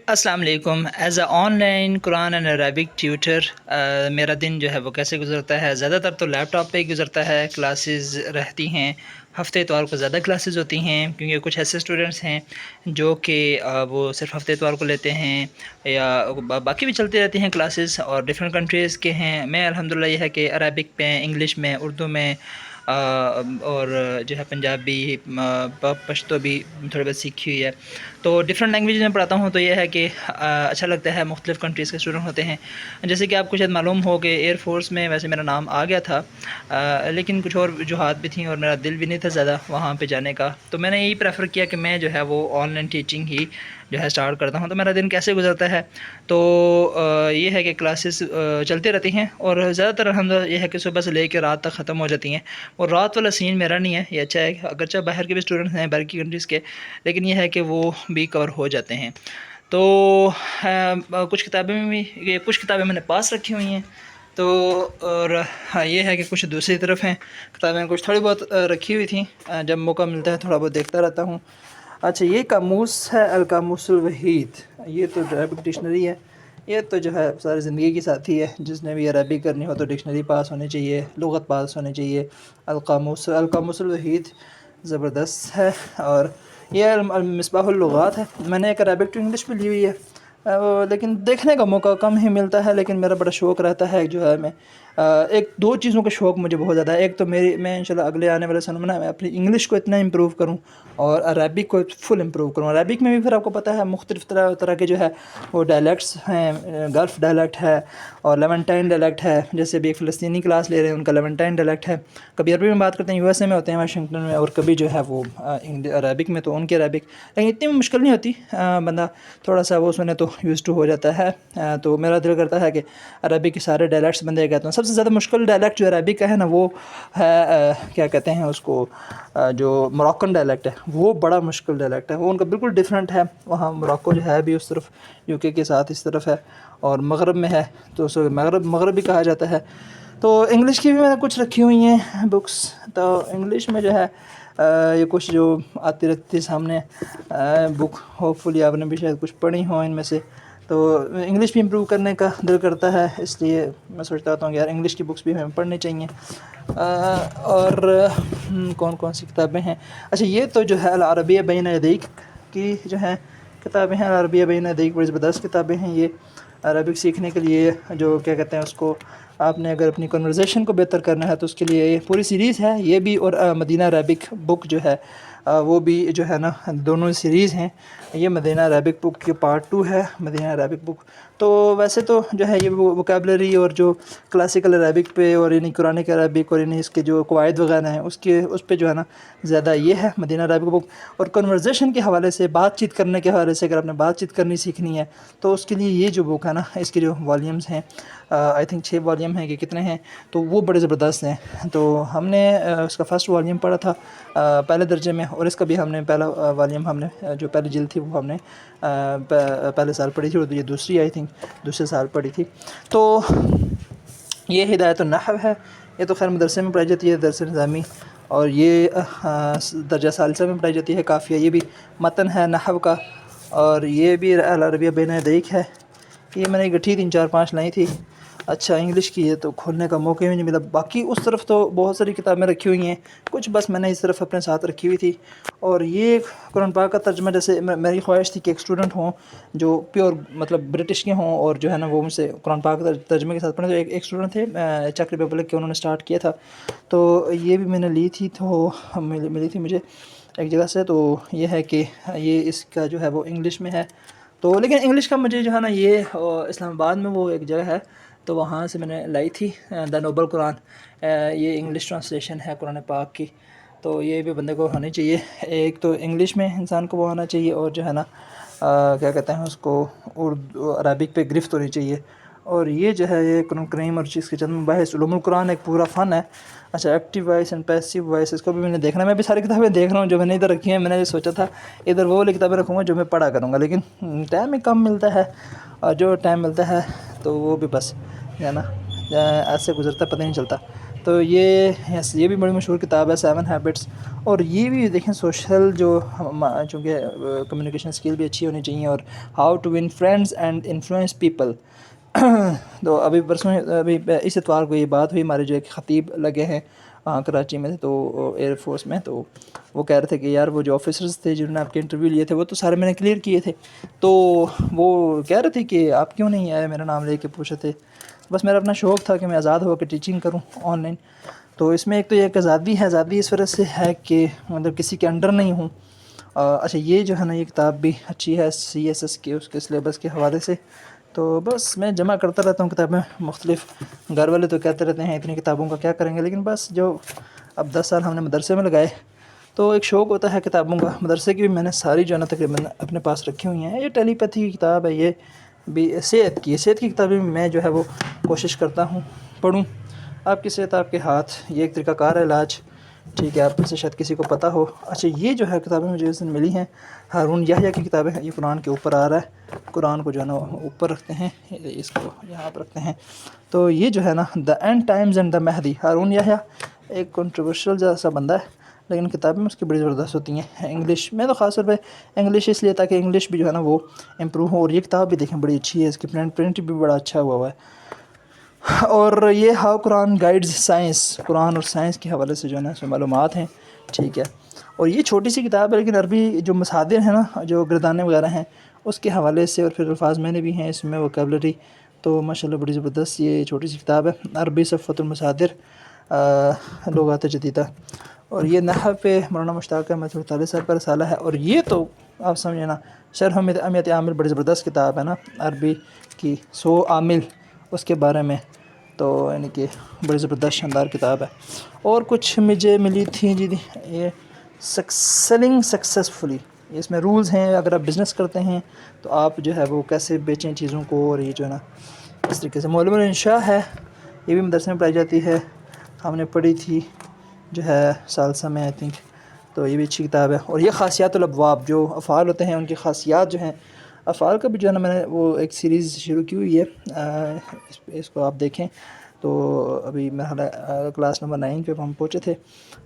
السلام علیکم. Is a online Quran and Arabic tutor میرا دن جو ہے وہ کیسے گزرتا ہے؟ زیادہ تر تو لیپ ٹاپ پہ ہی گزرتا ہے. کلاسز رہتی ہیں ہفتے اتوار کو، زیادہ کلاسز ہوتی ہیں کیونکہ کچھ ایسے اسٹوڈنٹس ہیں جو کہ وہ صرف ہفتے اتوار کو لیتے ہیں، یا باقی بھی چلتی رہتی ہیں کلاسز، اور ڈفرینٹ کنٹریز کے ہیں. میں الحمدللہ یہ ہے کہ عربک میں، انگلش میں، اردو میں، اور جو ہے پنجابی، پشتو بھی تھوڑی بہت سیکھی ہوئی ہے. تو ڈفرینٹ لینگویج میں پڑھاتا ہوں، تو یہ ہے کہ اچھا لگتا ہے. مختلف کنٹریز کے اسٹوڈنٹ ہوتے ہیں. جیسے کہ آپ کو شاید معلوم ہو کہ ایئر فورس میں ویسے میرا نام آ گیا تھا، لیکن کچھ اور وجوہات بھی تھیں اور میرا دل بھی نہیں تھا زیادہ وہاں پہ جانے کا. تو میں نے یہی پریفر کیا کہ میں جو ہے وہ آن لائن ٹیچنگ ہی جو ہے اسٹارٹ کرتا ہوں. تو میرا دن کیسے گزرتا ہے؟ تو یہ ہے کہ کلاسز چلتی رہتی ہیں، اور زیادہ تر الحمدللہ یہ ہے کہ صبح سے لے کے رات تک ختم ہو جاتی ہیں. اور رات والا سین میرا نہیں ہے، یہ اچھا ہے. اگرچہ باہر کے بھی اسٹوڈنٹس ہیں، باہر کی کنٹریز کے، لیکن یہ ہے کہ وہ بھی کور ہو جاتے ہیں. تو کچھ کتابیں میں نے پاس رکھی ہوئی ہیں. تو اور یہ ہے کہ کچھ دوسری طرف ہیں کتابیں، کچھ تھوڑی بہت رکھی ہوئی تھیں. جب موقع ملتا ہے تھوڑا بہت دیکھتا رہتا ہوں. اچھا، یہ قاموس ہے، القاموس الوحید. یہ تو عربک ڈکشنری ہے. یہ تو جو ہے ساری زندگی کی ساتھی ہے. جس نے بھی عربی کرنی ہو تو ڈکشنری پاس ہونی چاہیے، لغت پاس ہونی چاہیے. القاموس الوحید زبردست ہے. اور یہ مصباح اللغات ہے. میں نے ایک عربک ٹو انگلش بھی لی ہوئی ہے، لیکن دیکھنے کا موقع کم ہی ملتا ہے. لیکن میرا بڑا شوق رہتا ہے جو ہے، میں ایک دو چیزوں کا شوق مجھے بہت زیادہ ہے. ایک تو میں انشاءاللہ اگلے آنے والے سنوں میں اپنی انگلش کو اتنا امپروو کروں، اور عربک کو فل امپروو کروں. عربک میں بھی پھر آپ کو پتہ ہے مختلف طرح کے جو ہے وہ ڈائلیکٹس ہیں. گلف ڈائلیکٹ ہے اور لیونٹائن ڈائلیکٹ ہے. جیسے بھی ایک فلسطینی کلاس لے رہے ہیں، ان کا لیونٹائن ڈائلیکٹ ہے. کبھی عربی میں بات کرتے ہیں، USA میں ہوتے ہیں، واشنگٹن میں، اور کبھی جو ہے وہ عربک میں، تو ان کے عربک لیکن اتنی مشکل نہیں ہوتی. بندہ تھوڑا سا وہ سنے تو یوز ٹو ہو جاتا ہے. تو میرا دل کرتا ہے کہ عربی کے سارے ڈائلیکٹس بندے کہتے ہیں. سب سے زیادہ مشکل ڈائلیکٹ جو عربی کا ہے نا، وہ ہے کیا کہتے ہیں اس کو، جو موراکن ڈائلیکٹ ہے، وہ بڑا مشکل ڈائلیکٹ ہے. وہ ان کا بالکل ڈفرینٹ ہے. وہاں موراکو جو ہے بھی اس طرف UK کے ساتھ اس طرف ہے، اور مغرب میں ہے، تو اسے مغرب بھی کہا جاتا ہے. تو انگلش کی بھی میں نے کچھ رکھی ہوئی ہیں بکس. تو انگلش میں جو ہے یہ کچھ جو آتی رہتی سامنے بک، ہوپ فلی آپ نے بھی شاید کچھ پڑھی ہوں ان میں سے. تو انگلش بھی امپروو کرنے کا دل کرتا ہے، اس لیے میں سوچتا ہوں کہ یار انگلش کی بکس بھی ہمیں پڑھنی چاہیے. اور کون کون سی کتابیں ہیں؟ اچھا، یہ تو جو ہے العربیہ بین یدیک کی جو ہیں کتابیں ہیں. العربیہ بین یدیک بڑی زبردست کتابیں ہیں. یہ عربک سیکھنے کے لیے جو کیا کہتے ہیں اس کو، آپ نے اگر اپنی کنورزیشن کو بہتر کرنا ہے تو اس کے لیے یہ پوری سیریز ہے یہ بھی. اور مدینہ عربک بک جو ہے وہ بھی جو ہے نا، دونوں سیریز ہیں. یہ مدینہ عربک بک کی پارٹ 2 ہے، مدینہ عربک بک. تو ویسے تو جو ہے یہ ووکیبلری اور جو کلاسیکل عربک پہ، اور یعنی قرآن کے عربک، اور یعنی اس کے جو قواعد وغیرہ ہیں اس پہ جو ہے نا زیادہ یہ ہے مدینہ عربک بک. اور کنورزیشن کے حوالے سے، بات چیت کرنے کے حوالے سے، اگر آپ نے بات چیت کرنی سیکھنی ہے تو اس کے لیے یہ جو بک ہے نا، اس کے جو والیومز ہیں، آئی تھنک 6 والیوم ہیں کہ کتنے ہیں، تو وہ بڑے زبردست ہیں. تو ہم نے اس کا فرسٹ والیوم پڑھا تھا پہلے درجے میں، اور اس کا بھی ہم نے پہلا والیوم، ہم نے جو پہلی جلد تھی وہ ہم نے پہلے سال پڑھی تھی، اور یہ دوسری آئی تھنک دوسرے سال پڑھی تھی. تو یہ ہدایت النحو ہے. یہ تو خیر مدرسے میں پڑھائی جاتی ہے، درس نظامی. اور یہ درجہ ثالثہ میں پڑھائی جاتی ہے، کافیہ. یہ بھی متن ہے نحو کا. اور یہ بھی العربیہ بین یدیک ہے. یہ میں نے گٹھی 3 4 5 لائی تھی. اچھا، انگلش کی ہے تو کھولنے کا موقع ہی نہیں ملا. باقی اس طرف تو بہت ساری کتابیں رکھی ہوئی ہیں، کچھ بس میں نے اس طرف اپنے ساتھ رکھی ہوئی تھی. اور یہ قرآن پاک کا ترجمہ، جیسے میری خواہش تھی کہ ایک اسٹوڈنٹ ہوں جو پیور مطلب برٹش کے ہوں، اور جو ہے نا وہ مجھ سے قرآن پاک ترجمے کے ساتھ پڑھیں. تو ایک اسٹوڈنٹ تھے چیک ریپبلک کے، انہوں نے اسٹارٹ کیا تھا. تو یہ بھی میں نے لی تھی، تو ملی تھی مجھے ایک جگہ سے. تو یہ ہے کہ یہ اس کا جو ہے وہ انگلش میں ہے. تو لیکن انگلش کا مجھے جو ہے نا، یہ اسلام آباد میں وہ ایک جگہ ہے، تو وہاں سے میں نے لائی تھی دا نوبل قرآن. یہ انگلش ٹرانسلیشن ہے قرآن پاک کی. تو یہ بھی بندے کو ہونی چاہیے. ایک تو انگلش میں انسان کو وہ ہونا چاہیے، اور جو ہے نا کیا کہتے ہیں اس کو، اردو عربک پہ گرفت ہونی چاہیے. اور یہ جو ہے یہ قرآن کریم اور چیز کے چند مباحث. علوم القرآن ایک پورا فن ہے. اچھا، active voice and passive voice, اس کو بھی میں نے دیکھنا ہے. میں بھی ساری کتابیں دیکھ رہا ہوں جو میں نے ادھر رکھی ہیں. میں نے سوچا تھا ادھر وہ والی کتابیں رکھوں گا جو میں پڑھا کروں گا، لیکن ٹائم ہی کم ملتا ہے. اور جو ٹائم ملتا ہے تو وہ بھی بس ہے نا ایسے گزرتا، پتہ نہیں چلتا. تو یہ بھی بڑی مشہور کتاب ہے، 7 ہیبٹس. اور یہ بھی دیکھیں سوشل جو چونکہ کمیونیکیشن اسکل بھی اچھی ہونی چاہیے، اور how to win friends and influence people. تو ابھی پرسوں ابھی اس اتوار کو یہ بات ہوئی، ہمارے جو ایک خطیب لگے ہیں کراچی میں، تو ایئر فورس میں، تو وہ کہہ رہے تھے کہ یار وہ جو آفیسرز تھے جنہوں نے آپ کے انٹرویو لیے تھے وہ تو سارے میں نے کلیئر کیے تھے. تو وہ کہہ رہے تھے کہ آپ کیوں نہیں آئے، میرا نام لے کے پوچھے تھے. بس میرا اپنا شوق تھا کہ میں آزاد ہو کے ٹیچنگ کروں آن لائن. تو اس میں ایک تو یہ ایک آزادی ہے، آزادی اس وجہ سے ہے کہ مطلب کسی کے انڈر نہیں ہوں. اچھا یہ جو ہے نا یہ کتاب بھی اچھی ہے CSS کے اس کے سلیبس کے حوالے سے. تو بس میں جمع کرتا رہتا ہوں کتابیں مختلف. گھر والے تو کہتے رہتے ہیں اتنی کتابوں کا کیا کریں گے، لیکن بس جو اب 10 سال ہم نے مدرسے میں لگائے تو ایک شوق ہوتا ہے کتابوں کا. مدرسے کی بھی میں نے ساری جو ہے نا تقریباً اپنے پاس رکھی ہوئی ہیں. یہ ٹیلی پیتھی کی کتاب ہے، یہ بھی صحت کی کتابیں میں جو ہے وہ کوشش کرتا ہوں پڑھوں. آپ کی صحت آپ کے ہاتھ، یہ ایک طریقہ کار ہے علاج. ٹھیک ہے، آپ میں سے شاید کسی کو پتہ ہو. اچھا یہ جو ہے کتابیں مجھے اس دن ملی ہیں، ہارون یحییٰ کی کتابیں ہیں. یہ قرآن کے اوپر آ رہا ہے، قرآن کو جو ہے نا اوپر رکھتے ہیں، اس کو یہاں پر رکھتے ہیں. تو یہ جو ہے نا the end times and the Mahdi. Harun Yahya ایک کنٹروورشل جیسا بندہ ہے، لیکن کتابیں اس کی بڑی زبردست ہوتی ہیں. انگلش میں تو خاص طور پہ انگلش اس لیے تاکہ انگلش بھی جو ہے نا وہ امپروو ہو. اور یہ کتاب بھی دیکھیں بڑی اچھی ہے، اس کی پرنٹ بھی بڑا اچھا ہوا ہے. اور یہ ہاؤ قرآن گائیڈز سائنس، قرآن اور سائنس کے حوالے سے جو ہے نا اس میں معلومات ہیں. ٹھیک ہے، اور یہ چھوٹی سی کتاب ہے لیکن عربی جو مصادر ہیں نا، جو گردانے وغیرہ ہیں اس کے حوالے سے، اور پھر الفاظ میں نے بھی ہیں اس میں ووکیبلری. تو ماشاءاللہ بڑی زبردست یہ چھوٹی سی کتاب ہے، عربی صفۃ المصادر لغات جدیدہ. اور یہ نحو پہ مولانا مشتاق احمد طالب صاحب کا رسالہ ہے. اور یہ تو آپ سمجھے نا شرح امیت عامل بڑی زبردست کتاب ہے نا عربی کی 100 عامل اس کے بارے میں. تو یعنی کہ بڑی زبردست شاندار کتاب ہے. اور کچھ مجھے ملی تھیں جی یہ سیلنگ سکسیزفلی، اس میں رولز ہیں اگر آپ بزنس کرتے ہیں تو آپ جو ہے وہ کیسے بیچیں چیزوں کو. اور یہ جو ہے نا اس طریقے سے معلوم الانشاء ہے، یہ بھی مدرسے میں پڑھائی جاتی ہے، ہم نے پڑھی تھی جو ہے ثالثہ میں آئی تھنک. تو یہ بھی اچھی کتاب ہے. اور یہ خاصیات الابواب، جو افعال ہوتے ہیں ان کی خاصیات جو ہیں، افعال کا بھی جو ہے نا میں نے وہ ایک سیریز شروع کی ہوئی ہے، اس کو آپ دیکھیں. تو ابھی میرا کلاس نمبر 9 پہ ہم پہنچے تھے،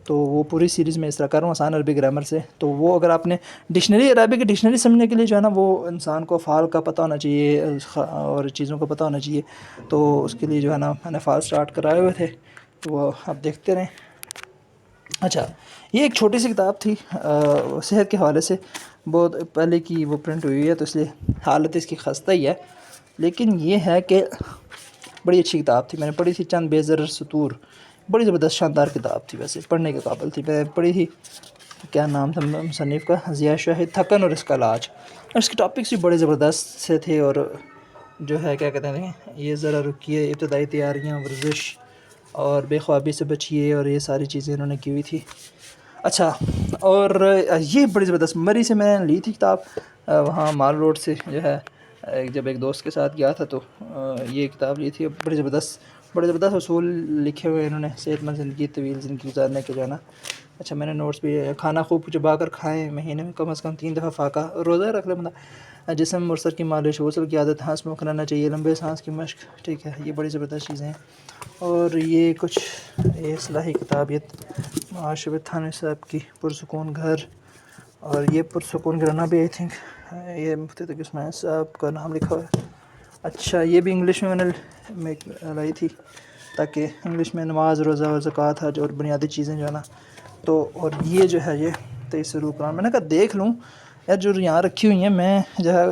تو وہ پوری سیریز میں اس طرح کر رہا ہوں آسان عربی گرامر سے. تو وہ اگر آپ نے ڈکشنری عربی کی ڈکشنری سمجھنے کے لیے جو ہے نا وہ انسان کو افعال کا پتہ ہونا چاہیے اور چیزوں کا پتہ ہونا چاہیے. تو اس کے لیے جو ہے نا میں نے افعال سٹارٹ کرائے ہوئے تھے، تو وہ آپ دیکھتے رہیں. اچھا یہ ایک چھوٹی سی کتاب تھی صحت کے حوالے سے، بہت پہلے کی وہ پرنٹ ہوئی ہے تو اس لیے حالت اس کی خستہ ہی ہے، لیکن یہ ہے کہ بڑی اچھی کتاب تھی. میں نے پڑھی تھی چند بے ضرر سطور، بڑی زبردست شاندار کتاب تھی، ویسے پڑھنے کے قابل تھی. میں نے پڑھی تھی، کیا نام تھا مصنف کا، ضیاء شاہد، تھکن اور اس کا علاج. اور اس کے ٹاپکس بھی بڑے زبردست سے تھے. اور جو ہے کیا کہتے ہیں یہ ذرا رکیے، ابتدائی تیاریاں، ورزش اور بے خوابی سے بچیے، اور یہ ساری چیزیں انہوں نے کی ہوئی تھی. اچھا اور یہ بڑی زبردست مری سے میں نے لی تھی کتاب، وہاں مال روڈ سے جو ہے جب ایک دوست کے ساتھ گیا تھا تو یہ کتاب لی تھی. بڑی زبردست اصول لکھے ہوئے انہوں نے صحت مند زندگی، طویل زندگی گزارنے کے جو ہے نا. اچھا میں نے نوٹس بھی، کھانا خوب چبا کر کھائیں، مہینے میں کم از کم 3 دفعہ فاقہ، روزہ رکھ لے بندہ، جسم مرسل کی مالش، غسل کی عادت، ہانس میں کھلانا چاہیے، لمبے سانس کی مشق. ٹھیک ہے، یہ بڑی زبردست چیزیں ہیں. اور یہ کچھ یہ اصلاحی کتابیت معاشرت تھانوی صاحب کی پرسکون گھر، اور یہ پرسکون گھرانہ بھی آئی تھنک یہ مفتی تقی اسماعیل صاحب کا نام لکھا ہوا ہے. اچھا یہ بھی انگلش میں نے لائی تھی تاکہ انگلش میں نماز، روزہ اور زکوٰۃ، حج اور بنیادی چیزیں جو ہے نا. تو اور یہ جو ہے یہ 23 قرآن، میں نے کہا دیکھ لوں یار جو یہاں رکھی ہوئی ہیں، میں جو ہے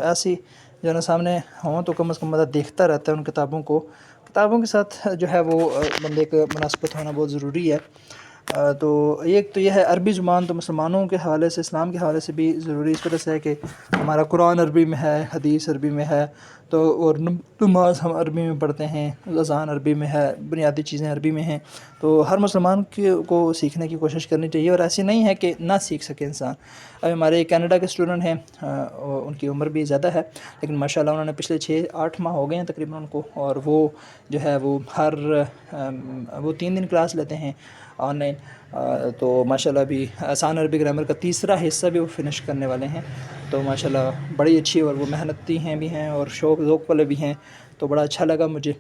ایسی جو ہے نا سامنے ہوں تو کم از کم مدد دیکھتا رہتا ہے ان کتابوں کو. کتابوں کے ساتھ جو ہے وہ بندے کا مناسبت ہونا بہت ضروری ہے. تو ایک تو یہ ہے عربی زبان تو مسلمانوں کے حوالے سے، اسلام کے حوالے سے بھی ضروری اس وجہ سے ہے کہ ہمارا قرآن عربی میں ہے، حدیث عربی میں ہے، تو اور نماز ہم عربی میں پڑھتے ہیں، اذان عربی میں ہے، بنیادی چیزیں عربی میں ہیں. تو ہر مسلمان کو سیکھنے کی کوشش کرنی چاہیے، اور ایسی نہیں ہے کہ نہ سیکھ سکے انسان. اب ہمارے کینیڈا کے اسٹوڈنٹ ہیں، ان کی عمر بھی زیادہ ہے، لیکن ماشاءاللہ انہوں نے پچھلے 6-8 ماہ ہو گئے ہیں تقریباً ان کو، اور وہ جو ہے وہ وہ 3 دن کلاس لیتے ہیں آن لائن. تو ماشاءاللہ ابھی آسان عربی گرامر کا 3را حصہ بھی وہ فنش کرنے والے ہیں. تو ماشاءاللہ بڑی اچھی، اور وہ محنتی ہیں بھی ہیں اور شوق ذوق والے بھی ہیں. تو بڑا اچھا لگا مجھے.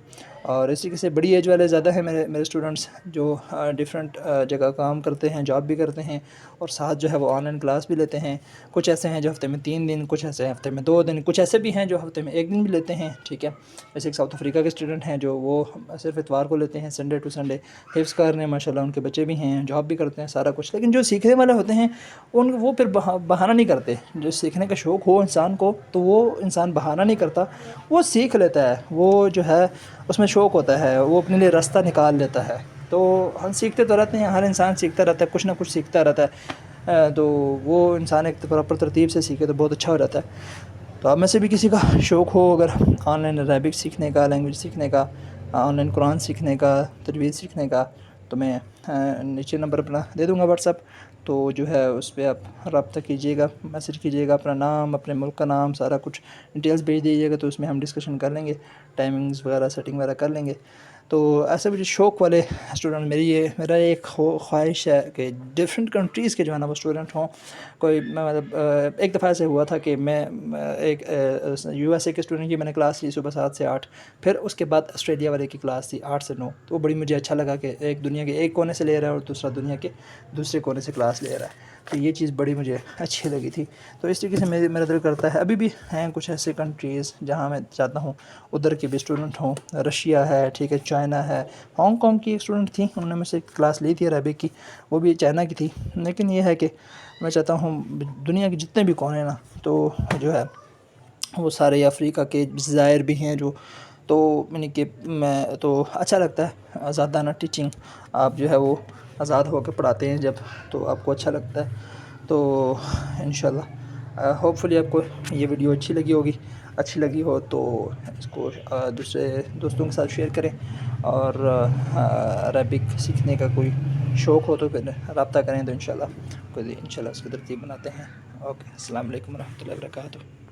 اور اسی کے سے بڑی ایج والے زیادہ ہیں میرے اسٹوڈنٹس جو ڈفرینٹ جگہ کام کرتے ہیں، جاب بھی کرتے ہیں، اور ساتھ جو ہے وہ آن لائن کلاس بھی لیتے ہیں۔ کچھ ایسے ہیں جو ہفتے میں 3 دن، کچھ ایسے ہفتے میں 2 دن، کچھ ایسے بھی ہیں جو ہفتے میں 1 دن بھی لیتے ہیں، ٹھیک ہے۔ جیسے ایک ساؤتھ افریقہ کے اسٹوڈنٹ ہیں جو وہ صرف اتوار کو لیتے ہیں، سنڈے ٹو سنڈے، حفظ کر رہے ہیں ماشاء اللہ، ان کے بچے بھی ہیں، جاب بھی کرتے ہیں، سارا کچھ۔ لیکن جو سیکھنے والے ہوتے ہیں وہ پھر بہانہ نہیں کرتے۔ جو سیکھنے کا شوق ہو انسان کو تو وہ انسان بہانہ نہیں کرتا، وہ سیکھ لیتا ہے، وہ جو ہے اس میں شوق ہوتا ہے، وہ اپنے لیے راستہ نکال لیتا ہے۔ تو ہم سیکھتے تو رہتے ہیں، ہر انسان سیکھتا رہتا ہے، کچھ نہ کچھ سیکھتا رہتا ہے، تو وہ انسان ایک پراپر ترتیب سے سیکھے تو بہت اچھا ہو جاتا ہے۔ تو آپ میں سے بھی کسی کا شوق ہو اگر آن لائن عربک سیکھنے کا، لینگویج سیکھنے کا، آن لائن قرآن سیکھنے کا، تجوید سیکھنے کا، تو میں نیچے نمبر اپنا دے دوں گا واٹس ایپ، تو جو ہے اس پہ آپ رابطہ کیجیے گا، میسیج کیجیے گا، اپنا نام، اپنے ملک کا نام، سارا کچھ ڈیٹیلز بھیج دیجیے گا، تو اس میں ہم ڈسکشن کر لیں گے، ٹائمنگز وغیرہ سیٹنگ وغیرہ کر لیں گے۔ تو ایسے بھی جو شوق والے اسٹوڈنٹ، میرا ایک خواہش ہے کہ ڈفرینٹ کنٹریز کے جو ہے نا وہ اسٹوڈنٹ ہوں۔ کوئی مطلب ایک دفعہ ایسے ہوا تھا کہ میں ایک یو ایس اے کے اسٹوڈنٹ کی میں نے کلاس لی صبح 7 سے 8، پھر اس کے بعد آسٹریلیا والے کی کلاس تھی 8 سے 9، تو وہ بڑی مجھے اچھا لگا کہ ایک دنیا کے ایک کونے سے لے رہا ہے اور دوسرا دنیا کے دوسرے کونے سے کلاس لے رہا ہے، تو یہ چیز بڑی مجھے اچھی لگی تھی۔ تو اس طریقے سے میرا دل کرتا ہے، ابھی بھی ہیں کچھ ایسے کنٹریز جہاں میں چاہتا ہوں ادھر کے بھی اسٹوڈنٹ ہوں۔ رشیا ہے، ٹھیک ہے، چائنا ہے، ہانگ کانگ کی ایک اسٹوڈنٹ تھی، انہوں نے مجھ سے کلاس لی تھی عربک کی، وہ بھی چائنا کی تھی۔ لیکن یہ ہے کہ میں چاہتا ہوں دنیا کے جتنے بھی کونے نا تو جو ہے وہ سارے افریقہ کے جزائر بھی ہیں جو، تو یعنی کہ میں تو اچھا لگتا ہے آزادانہ ٹیچنگ، آپ جو ہے وہ آزاد ہو کے پڑھاتے ہیں جب، تو آپ کو اچھا لگتا ہے۔ تو انشاءاللہ ہوپ فلی آپ کو یہ ویڈیو اچھی لگی ہوگی، اچھی لگی ہو تو اس کو دوسرے دوستوں کے ساتھ شیئر کریں، اور عربک سیکھنے کا کوئی شوق ہو تو پھر رابطہ کریں، تو انشاءاللہ اس کی ترتیب بناتے ہیں۔ اوکے، السلام علیکم ورحمۃ اللہ وبرکاتہ۔